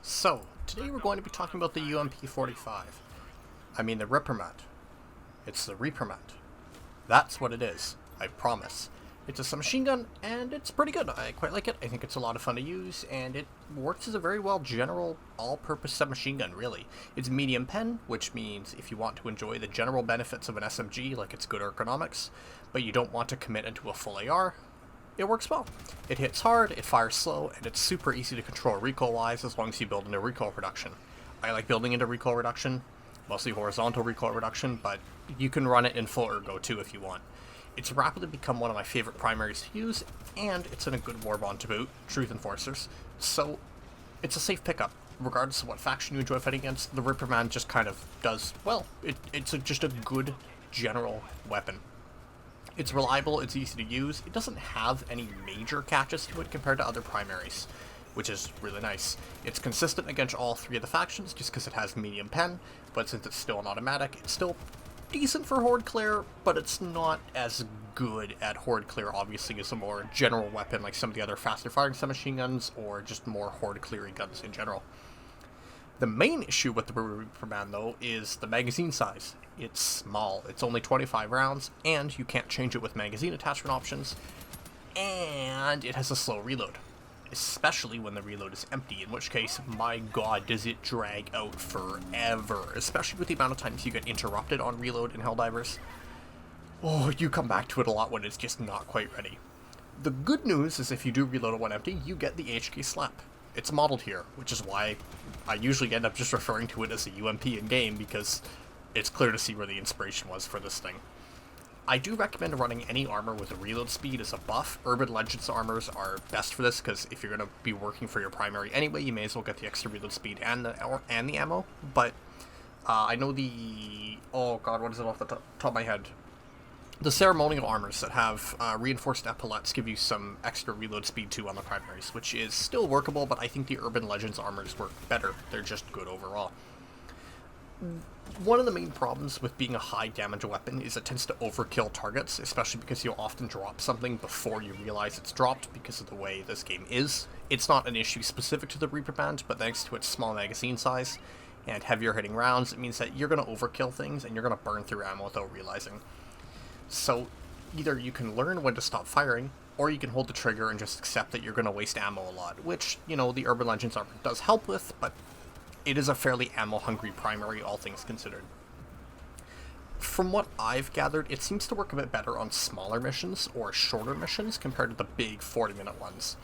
So, today we're going to be talking about the UMP-45. I mean the Reprimand. It's the Reprimand. That's what it is, I promise. It's a submachine gun, and it's pretty good. I quite like it. I think it's a lot of fun to use, and it works as a very well general, all-purpose submachine gun, really. It's medium pen, which means if you want to enjoy the general benefits of an SMG, like its good ergonomics, but you don't want to commit into a full AR, it works well. It hits hard, it fires slow, and it's super easy to control recoil-wise as long as you build into recoil reduction. I like building into recoil reduction, mostly horizontal recoil reduction, but you can run it in full ergo too if you want. It's rapidly become one of my favorite primaries to use, and it's in a good warbond to boot, Truth Enforcers, so it's a safe pickup. Regardless of what faction you enjoy fighting against, the Reprimand just kind of does, well, it's just a good general weapon. It's reliable, it's easy to use, it doesn't have any major catches to it compared to other primaries, which is really nice. It's consistent against all three of the factions just because it has medium pen, but since it's still an automatic, it's still decent for horde clear, but it's not as good at horde clear, obviously, as a more general weapon like some of the other faster firing submachine guns or just more horde cleary guns in general. The main issue with the Reprimand, though, is the magazine size. It's small. It's only 25 rounds, and you can't change it with magazine attachment options, and it has a slow reload, especially when the reload is empty, in which case, my god, does it drag out forever, especially with the amount of times you get interrupted on reload in Helldivers. Oh, you come back to it a lot when it's just not quite ready. The good news is if you do reload it when empty, you get the HK slap. It's modeled here, which is why I usually end up just referring to it as a UMP in-game, because it's clear to see where the inspiration was for this thing. I do recommend running any armor with a reload speed as a buff. Urban Legends armors are best for this, because if you're going to be working for your primary anyway, you may as well get the extra reload speed and the ammo, but I know the... oh god, what is it off the top of my head? The ceremonial armors that have reinforced epaulettes give you some extra reload speed too on the primaries, which is still workable, but I think the Urban Legends armors work better. They're just good overall. One of the main problems with being a high damage weapon is it tends to overkill targets, especially because you'll often drop something before you realize it's dropped because of the way this game is. It's not an issue specific to the Reprimand, but thanks to its small magazine size and heavier hitting rounds, it means that you're going to overkill things and you're going to burn through ammo without realizing. So either you can learn when to stop firing, or you can hold the trigger and just accept that you're going to waste ammo a lot, which, you know, the Urban Legends armor does help with, but it is a fairly ammo-hungry primary, all things considered. From what I've gathered, it seems to work a bit better on smaller missions or shorter missions compared to the big 40-minute ones.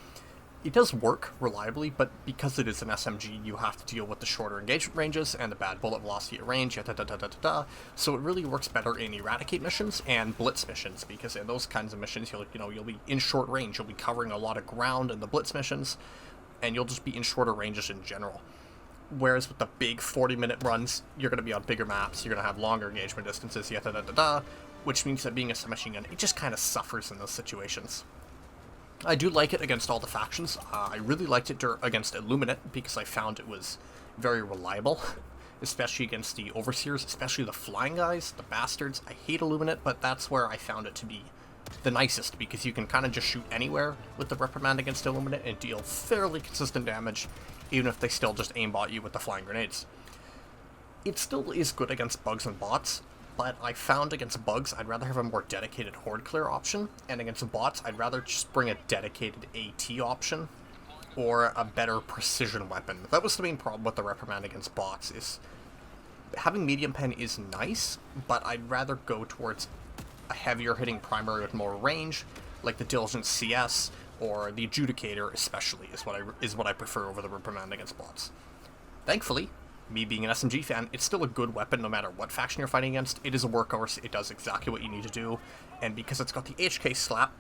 It does work reliably, but because it is an SMG, you have to deal with the shorter engagement ranges and the bad bullet velocity at range, so it really works better in eradicate missions and blitz missions, because in those kinds of missions, you'll be in short range, you'll be covering a lot of ground in the blitz missions, and you'll just be in shorter ranges in general. Whereas with the big 40-minute runs, you're going to be on bigger maps, you're going to have longer engagement distances, which means that being a submachine gun, it just kind of suffers in those situations. I do like it against all the factions. I really liked it against Illuminate because I found it was very reliable, especially against the Overseers, especially the flying guys, the bastards. I hate Illuminate, but that's where I found it to be the nicest, because you can kind of just shoot anywhere with the Reprimand against Illuminate and deal fairly consistent damage, even if they still just aimbot you with the flying grenades. It still is good against bugs and bots, but I found against bugs, I'd rather have a more dedicated horde clear option, and against bots, I'd rather just bring a dedicated AT option, or a better precision weapon. That was the main problem with the Reprimand against bots, is having medium pen is nice, but I'd rather go towards a heavier hitting primary with more range, like the Diligent CS, or the Adjudicator especially, is what I prefer over the Reprimand against bots. Thankfully, me being an SMG fan, it's still a good weapon no matter what faction you're fighting against. It is a workhorse, it does exactly what you need to do, and because it's got the HK slap,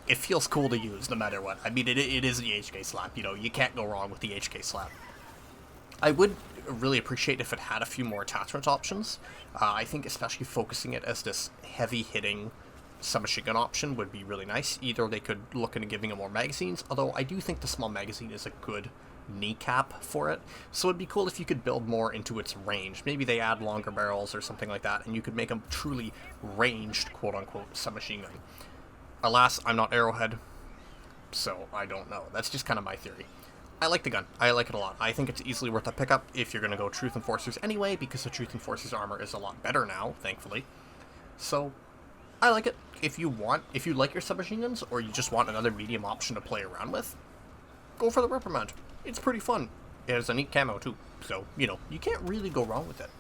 it feels cool to use no matter what. I mean, it is the HK slap, you can't go wrong with the HK slap. I would really appreciate if it had a few more attachment options. I think especially focusing it as this heavy-hitting submachine gun option would be really nice. Either they could look into giving it more magazines, although I do think the small magazine is a good kneecap for it, so it'd be cool if you could build more into its range. Maybe they add longer barrels or something like that, and you could make a truly ranged, quote-unquote, submachine gun. Alas, I'm not Arrowhead, so I don't know. That's just kind of my theory. I like the gun. I like it a lot. I think it's easily worth a pickup if you're going to go Truth Enforcers anyway, because the Truth Enforcers armor is a lot better now, thankfully. So, I like it. If you like your submachine guns, or you just want another medium option to play around with, go for the Reprimand. It's pretty fun. It has a neat camo too, so, you know, you can't really go wrong with it.